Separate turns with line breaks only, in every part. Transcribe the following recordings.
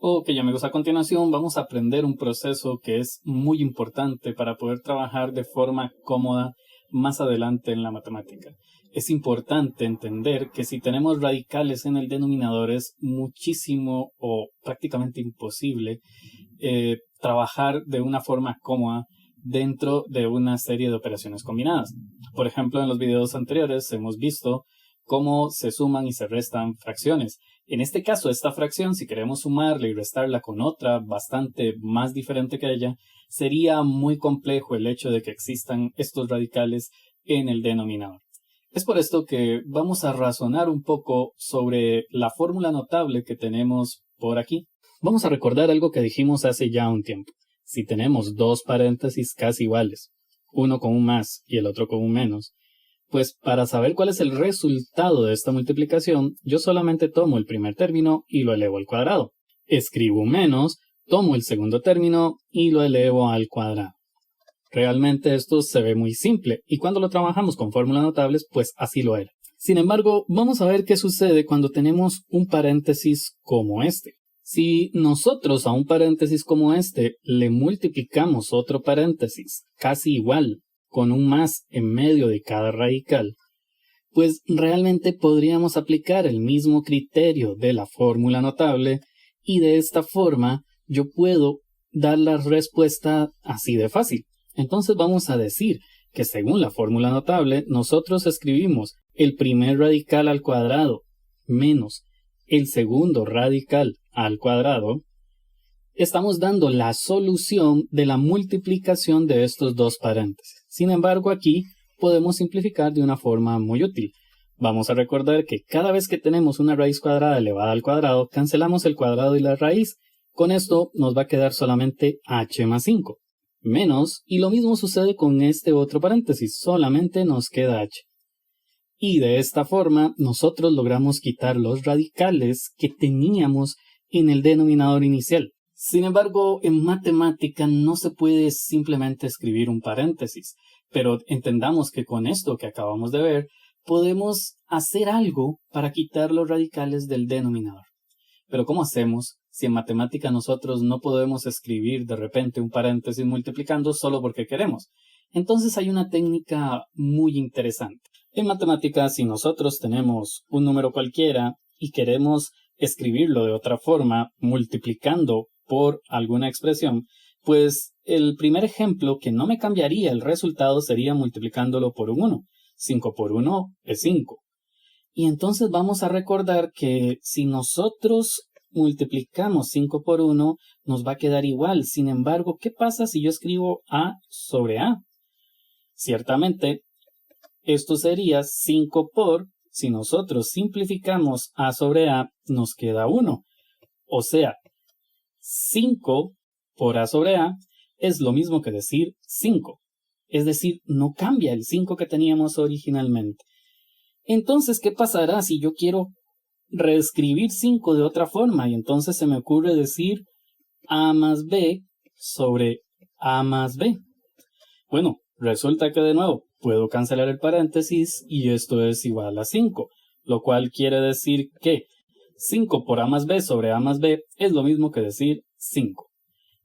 Ok amigos, a continuación vamos a aprender un proceso que es muy importante para poder trabajar de forma cómoda más adelante en la matemática. Es importante entender que si tenemos radicales en el denominador es muchísimo o prácticamente imposible trabajar de una forma cómoda dentro de una serie de operaciones combinadas. Por ejemplo, en los videos anteriores hemos visto cómo se suman y se restan fracciones. En este caso, esta fracción, si queremos sumarla y restarla con otra bastante más diferente que ella, sería muy complejo el hecho de que existan estos radicales en el denominador. Es por esto que vamos a razonar un poco sobre la fórmula notable que tenemos por aquí. Vamos a recordar algo que dijimos hace ya un tiempo. Si tenemos dos paréntesis casi iguales, uno con un más y el otro con un menos, pues para saber cuál es el resultado de esta multiplicación, yo solamente tomo el primer término y lo elevo al cuadrado. Escribo un menos, tomo el segundo término y lo elevo al cuadrado. Realmente esto se ve muy simple y cuando lo trabajamos con fórmulas notables, pues así lo era. Sin embargo, vamos a ver qué sucede cuando tenemos un paréntesis como este. Si nosotros a un paréntesis como este le multiplicamos otro paréntesis casi igual, con un más en medio de cada radical, pues realmente podríamos aplicar el mismo criterio de la fórmula notable y de esta forma yo puedo dar la respuesta así de fácil. Entonces vamos a decir que según la fórmula notable nosotros escribimos el primer radical al cuadrado menos el segundo radical al cuadrado. Estamos dando la solución de la multiplicación de estos dos paréntesis. Sin embargo, aquí podemos simplificar de una forma muy útil. Vamos a recordar que cada vez que tenemos una raíz cuadrada elevada al cuadrado, cancelamos el cuadrado y la raíz. Con esto nos va a quedar solamente h más 5. Menos, y lo mismo sucede con este otro paréntesis, solamente nos queda h. Y de esta forma, nosotros logramos quitar los radicales que teníamos en el denominador inicial. Sin embargo, en matemática no se puede simplemente escribir un paréntesis, pero entendamos que con esto que acabamos de ver, podemos hacer algo para quitar los radicales del denominador. Pero ¿cómo hacemos si en matemática nosotros no podemos escribir de repente un paréntesis multiplicando solo porque queremos? Entonces hay una técnica muy interesante. En matemática, si nosotros tenemos un número cualquiera y queremos escribirlo de otra forma, multiplicando por alguna expresión, pues el primer ejemplo que no me cambiaría el resultado sería multiplicándolo por un 1. 5 por 1 es 5. Y entonces vamos a recordar que si nosotros multiplicamos 5 por 1, nos va a quedar igual. Sin embargo, ¿qué pasa si yo escribo a sobre a? Ciertamente, esto sería 5 por, si nosotros simplificamos a sobre a, nos queda 1. O sea, 5 por a sobre a es lo mismo que decir 5. Es decir, no cambia el 5 que teníamos originalmente. Entonces, ¿qué pasará si yo quiero reescribir 5 de otra forma? Y entonces se me ocurre decir a más b sobre a más b. Bueno, resulta que de nuevo puedo cancelar el paréntesis y esto es igual a 5, lo cual quiere decir que 5 por a más b sobre a más b es lo mismo que decir 5.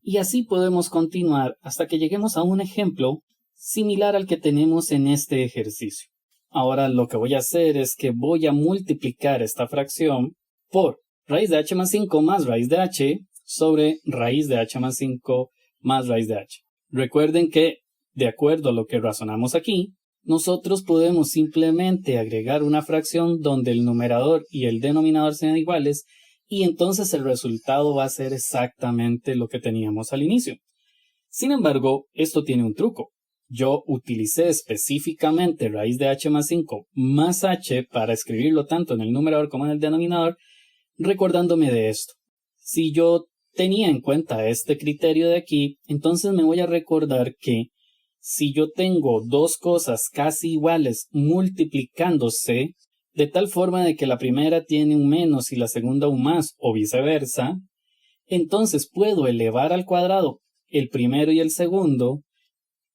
Y así podemos continuar hasta que lleguemos a un ejemplo similar al que tenemos en este ejercicio. Ahora lo que voy a hacer es que voy a multiplicar esta fracción por raíz de h más 5 más raíz de h sobre raíz de h más 5 más raíz de h. Recuerden que, de acuerdo a lo que razonamos aquí, nosotros podemos simplemente agregar una fracción donde el numerador y el denominador sean iguales y entonces el resultado va a ser exactamente lo que teníamos al inicio. Sin embargo, esto tiene un truco. Yo utilicé específicamente raíz de h más 5 más h para escribirlo tanto en el numerador como en el denominador, recordándome de esto. Si yo tenía en cuenta este criterio de aquí, entonces me voy a recordar que si yo tengo dos cosas casi iguales multiplicándose, de tal forma de que la primera tiene un menos y la segunda un más, o viceversa, entonces puedo elevar al cuadrado el primero y el segundo,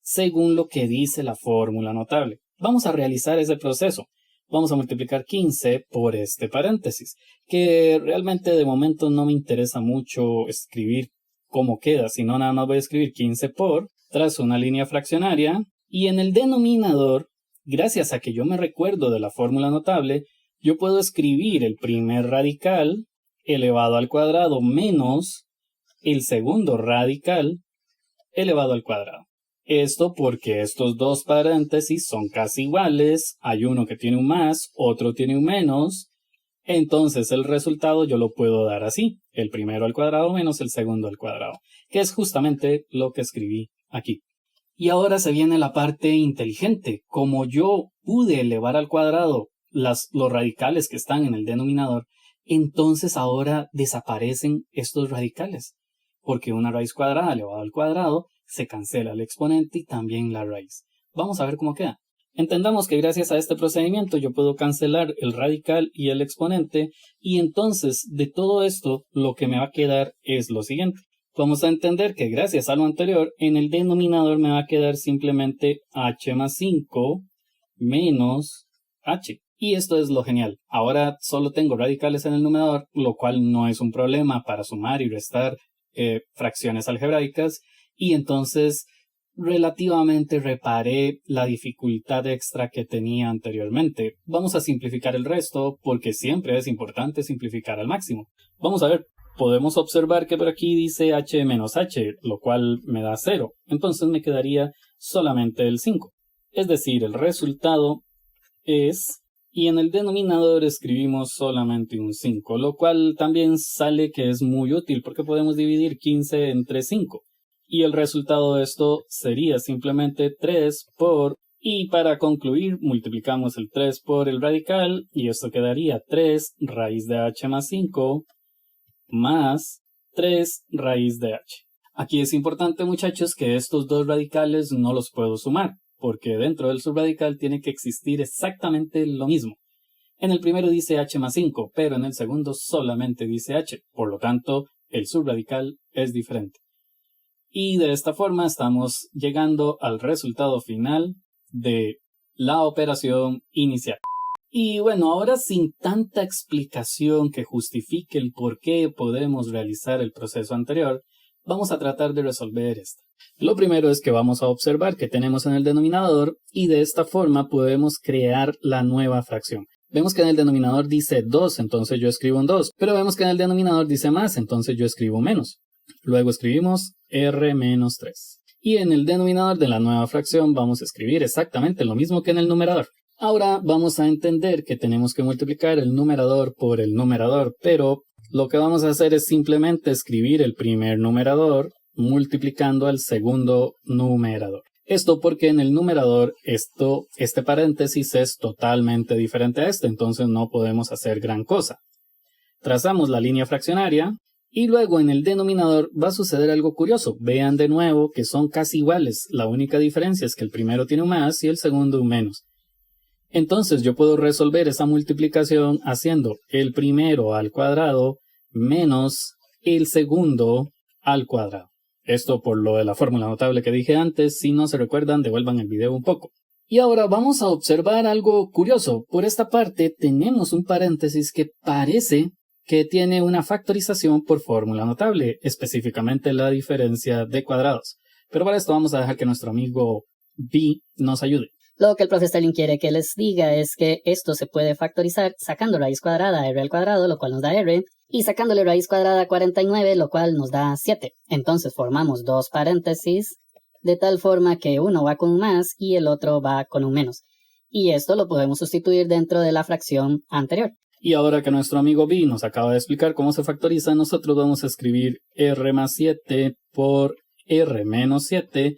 según lo que dice la fórmula notable. Vamos a realizar ese proceso. vamos a multiplicar 15 por este paréntesis, que realmente de momento no me interesa mucho escribir cómo queda, sino nada más voy a escribir 15 por, trazo una línea fraccionaria, y en el denominador, gracias a que yo me recuerdo de la fórmula notable, yo puedo escribir el primer radical elevado al cuadrado menos el segundo radical elevado al cuadrado. Esto porque estos dos paréntesis son casi iguales, hay uno que tiene un más, otro tiene un menos, entonces el resultado yo lo puedo dar así, el primero al cuadrado menos el segundo al cuadrado, que es justamente lo que escribí aquí. Y ahora se viene la parte inteligente. Como yo pude elevar al cuadrado los radicales que están en el denominador, entonces ahora desaparecen estos radicales, porque una raíz cuadrada elevada al cuadrado se cancela el exponente y también la raíz. Vamos a ver cómo queda. Entendamos que gracias a este procedimiento yo puedo cancelar el radical y el exponente, y entonces de todo esto lo que me va a quedar es lo siguiente. Vamos a entender que gracias a lo anterior, en el denominador me va a quedar simplemente h más 5 menos h. Y esto es lo genial. Ahora solo tengo radicales en el numerador, lo cual no es un problema para sumar y restar fracciones algebraicas. Y entonces relativamente reparé la dificultad extra que tenía anteriormente. Vamos a simplificar el resto porque siempre es importante simplificar al máximo. Vamos a ver. Podemos observar que por aquí dice h menos h, lo cual me da 0. Entonces me quedaría solamente el 5. Es decir, el resultado es... Y en el denominador escribimos solamente un 5, lo cual también sale que es muy útil porque podemos dividir 15 entre 5. Y el resultado de esto sería simplemente 3 por... Y para concluir, multiplicamos el 3 por el radical y esto quedaría 3 raíz de h más 5 más 3 raíz de h. Aquí es importante, muchachos, que estos dos radicales no los puedo sumar, porque dentro del subradical tiene que existir exactamente lo mismo. En el primero dice h más 5, pero en el segundo solamente dice h, por lo tanto, el subradical es diferente. Y de esta forma estamos llegando al resultado final de la operación inicial. Y bueno, ahora sin tanta explicación que justifique el por qué podemos realizar el proceso anterior, vamos a tratar de resolver esto. Lo primero es que vamos a observar que tenemos en el denominador y de esta forma podemos crear la nueva fracción. Vemos que en el denominador dice 2, entonces yo escribo un 2, pero vemos que en el denominador dice más, entonces yo escribo menos. Luego escribimos r menos 3. Y en el denominador de la nueva fracción vamos a escribir exactamente lo mismo que en el numerador. Ahora vamos a entender que tenemos que multiplicar el numerador por el numerador, pero lo que vamos a hacer es simplemente escribir el primer numerador multiplicando al segundo numerador. Esto porque en el numerador este paréntesis es totalmente diferente a este, entonces no podemos hacer gran cosa. Trazamos la línea fraccionaria y luego en el denominador va a suceder algo curioso. Vean de nuevo que son casi iguales, la única diferencia es que el primero tiene un más y el segundo un menos. Entonces yo puedo resolver esa multiplicación haciendo el primero al cuadrado menos el segundo al cuadrado. Esto por lo de la fórmula notable que dije antes. Si no se recuerdan, devuelvan el video un poco. Y ahora vamos a observar algo curioso. Por esta parte tenemos un paréntesis que parece que tiene una factorización por fórmula notable, específicamente la diferencia de cuadrados. Pero para esto vamos a dejar que nuestro amigo B nos ayude.
Lo que el profe Sterling quiere que les diga es que esto se puede factorizar sacando raíz cuadrada r al cuadrado, lo cual nos da r, y sacándole raíz cuadrada 49, lo cual nos da 7. Entonces formamos dos paréntesis, de tal forma que uno va con un más y el otro va con un menos. Y esto lo podemos sustituir dentro de la fracción anterior.
Y ahora que nuestro amigo B nos acaba de explicar cómo se factoriza, nosotros vamos a escribir r más 7 por r menos 7,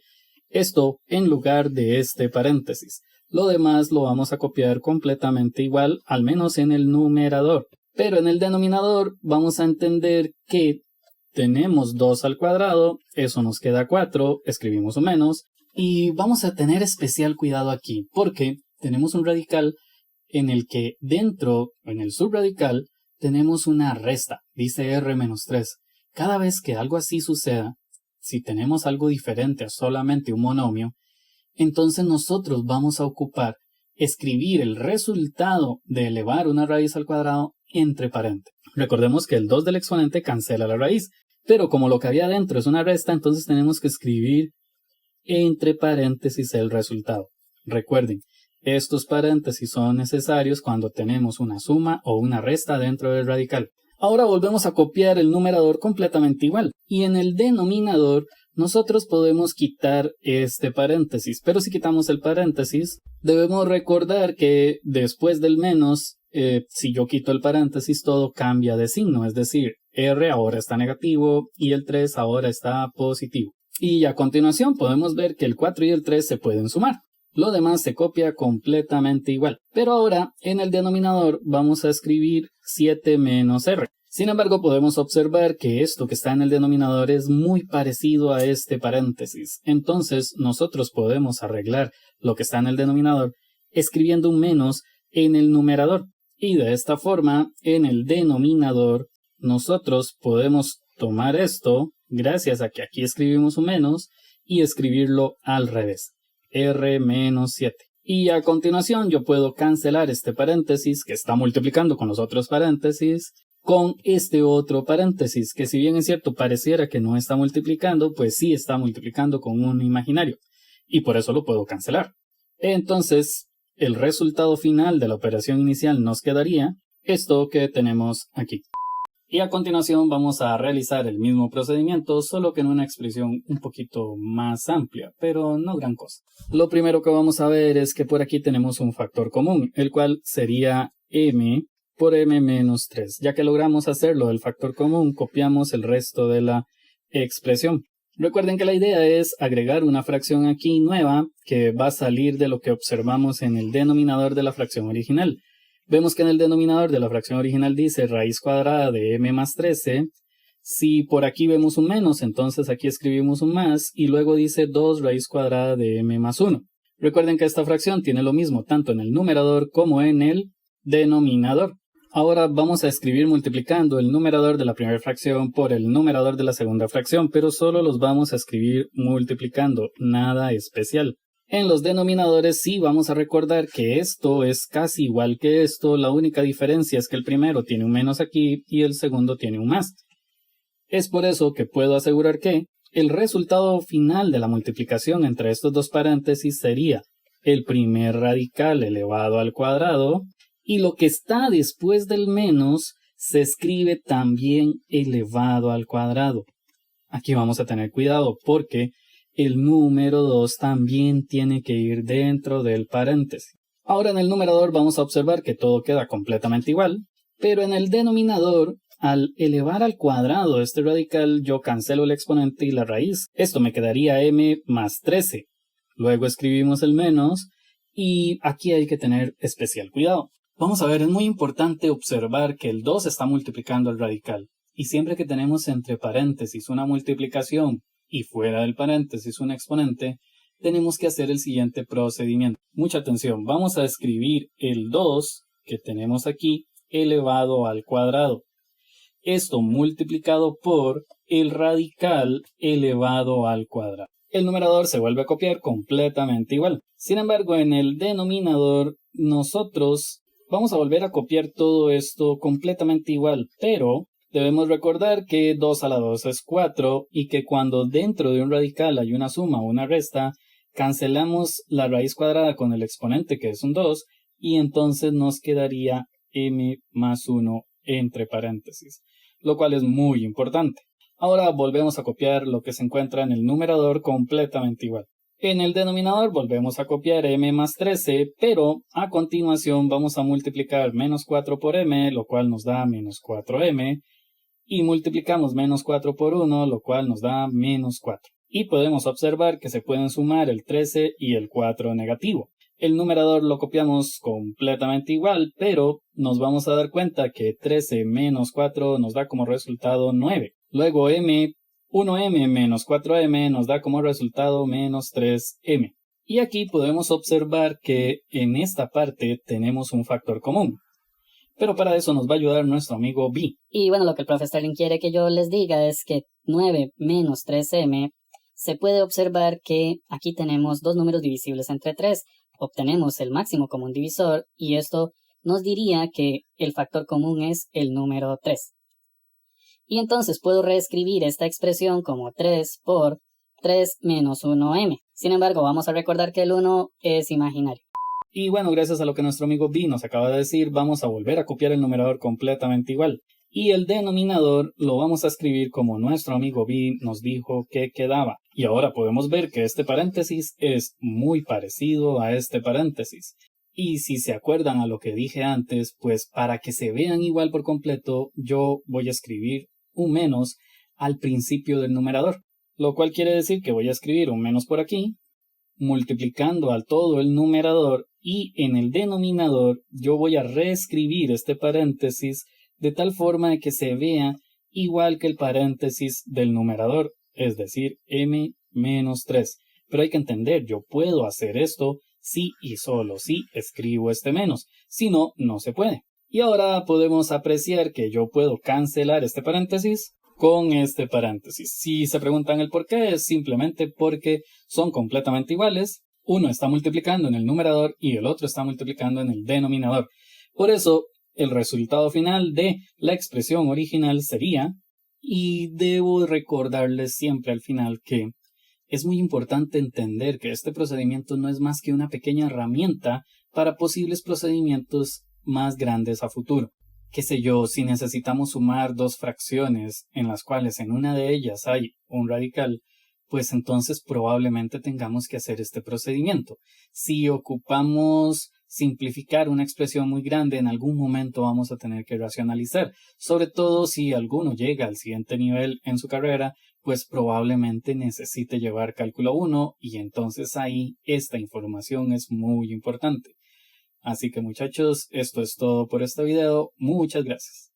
esto en lugar de este paréntesis. Lo demás lo vamos a copiar completamente igual, al menos en el numerador. Pero en el denominador vamos a entender que tenemos 2 al cuadrado, eso nos queda 4, escribimos un menos, y vamos a tener especial cuidado aquí, porque tenemos un radical en el que dentro, en el subradical, tenemos una resta, dice r menos 3. Cada vez que algo así suceda, si tenemos algo diferente a solamente un monomio, entonces nosotros vamos a ocupar escribir el resultado de elevar una raíz al cuadrado entre paréntesis. Recordemos que el 2 del exponente cancela la raíz, pero como lo que había dentro es una resta, entonces tenemos que escribir entre paréntesis el resultado. Recuerden, estos paréntesis son necesarios cuando tenemos una suma o una resta dentro del radical. Ahora volvemos a copiar el numerador completamente igual. Y en el denominador nosotros podemos quitar este paréntesis. Pero si quitamos el paréntesis, debemos recordar que después del menos, si yo quito el paréntesis, todo cambia de signo. Es decir, R ahora está negativo y el 3 ahora está positivo. Y a continuación podemos ver que el 4 y el 3 se pueden sumar. Lo demás se copia completamente igual. Pero ahora en el denominador vamos a escribir 7 menos R. Sin embargo, podemos observar que esto que está en el denominador es muy parecido a este paréntesis. Entonces, nosotros podemos arreglar lo que está en el denominador escribiendo un menos en el numerador. Y de esta forma, en el denominador, nosotros podemos tomar esto, gracias a que aquí escribimos un menos, y escribirlo al revés. R menos 7. Y a continuación yo puedo cancelar este paréntesis que está multiplicando con los otros paréntesis con este otro paréntesis, que si bien es cierto pareciera que no está multiplicando, pues sí está multiplicando con un imaginario. Y por eso lo puedo cancelar. Entonces, el resultado final de la operación inicial nos quedaría esto que tenemos aquí. Y a continuación vamos a realizar el mismo procedimiento, solo que en una expresión un poquito más amplia, pero no gran cosa. Lo primero que vamos a ver es que por aquí tenemos un factor común, el cual sería m por m menos 3. Ya que logramos hacerlo del factor común, copiamos el resto de la expresión. Recuerden que la idea es agregar una fracción aquí nueva que va a salir de lo que observamos en el denominador de la fracción original. Vemos que en el denominador de la fracción original dice raíz cuadrada de m más 13. Si por aquí vemos un menos, entonces aquí escribimos un más y luego dice 2 raíz cuadrada de m más 1. Recuerden que esta fracción tiene lo mismo tanto en el numerador como en el denominador. Ahora vamos a escribir multiplicando el numerador de la primera fracción por el numerador de la segunda fracción, pero solo los vamos a escribir multiplicando, nada especial. En los denominadores sí vamos a recordar que esto es casi igual que esto, la única diferencia es que el primero tiene un menos aquí y el segundo tiene un más. Es por eso que puedo asegurar que el resultado final de la multiplicación entre estos dos paréntesis sería el primer radical elevado al cuadrado y lo que está después del menos se escribe también elevado al cuadrado. Aquí vamos a tener cuidado porque el número 2 también tiene que ir dentro del paréntesis. Ahora en el numerador vamos a observar que todo queda completamente igual, pero en el denominador, al elevar al cuadrado este radical, yo cancelo el exponente y la raíz. Esto me quedaría m más 13. Luego escribimos el menos y aquí hay que tener especial cuidado. Vamos a ver, es muy importante observar que el 2 está multiplicando al radical. Y siempre que tenemos entre paréntesis una multiplicación y fuera del paréntesis un exponente, tenemos que hacer el siguiente procedimiento. Mucha atención, vamos a escribir el 2 que tenemos aquí elevado al cuadrado. Esto multiplicado por el radical elevado al cuadrado. El numerador se vuelve a copiar completamente igual. Sin embargo, en el denominador nosotros vamos a volver a copiar todo esto completamente igual, pero debemos recordar que 2 a la 2 es 4 y que cuando dentro de un radical hay una suma o una resta, cancelamos la raíz cuadrada con el exponente que es un 2 y entonces nos quedaría m más 1 entre paréntesis, lo cual es muy importante. Ahora volvemos a copiar lo que se encuentra en el numerador completamente igual. En el denominador volvemos a copiar m más 13, pero a continuación vamos a multiplicar menos 4 por m, lo cual nos da menos 4m, y multiplicamos menos 4 por 1, lo cual nos da menos 4. Y podemos observar que se pueden sumar el 13 y el 4 negativo. El numerador lo copiamos completamente igual, pero nos vamos a dar cuenta que 13 menos 4 nos da como resultado 9. Luego 1m menos 4m nos da como resultado menos 3m. Y aquí podemos observar que en esta parte tenemos un factor común. Pero para eso nos va a ayudar nuestro amigo B.
Y bueno, lo que el profe Sterling quiere que yo les diga es que 9 menos 3m se puede observar que aquí tenemos dos números divisibles entre 3. obtenemos el máximo común divisor y esto nos diría que el factor común es el número 3. Y entonces puedo reescribir esta expresión como 3 por 3 menos 1m. Sin embargo, vamos a recordar que el 1 es imaginario.
Y bueno, gracias a lo que nuestro amigo B nos acaba de decir, vamos a volver a copiar el numerador completamente igual. Y el denominador lo vamos a escribir como nuestro amigo B nos dijo que quedaba. Y ahora podemos ver que este paréntesis es muy parecido a este paréntesis. Y si se acuerdan a lo que dije antes, pues para que se vean igual por completo, yo voy a escribir un menos al principio del numerador. Lo cual quiere decir que voy a escribir un menos por aquí, multiplicando al todo el numerador, y en el denominador yo voy a reescribir este paréntesis de tal forma de que se vea igual que el paréntesis del numerador, es decir, m menos 3. Pero hay que entender, yo puedo hacer esto si y solo si escribo este menos, si no, no se puede. Y ahora podemos apreciar que yo puedo cancelar este paréntesis con este paréntesis. Si se preguntan el por qué, es simplemente porque son completamente iguales. Uno está multiplicando en el numerador y el otro está multiplicando en el denominador. Por eso, el resultado final de la expresión original sería, y debo recordarles siempre al final que es muy importante entender que este procedimiento no es más que una pequeña herramienta para posibles procedimientos más grandes a futuro. Qué sé yo, si necesitamos sumar dos fracciones en las cuales en una de ellas hay un radical, pues entonces probablemente tengamos que hacer este procedimiento. Si ocupamos simplificar una expresión muy grande, en algún momento vamos a tener que racionalizar. Sobre todo si alguno llega al siguiente nivel en su carrera, pues probablemente necesite llevar cálculo 1 y entonces ahí esta información es muy importante. Así que muchachos, esto es todo por este video. Muchas gracias.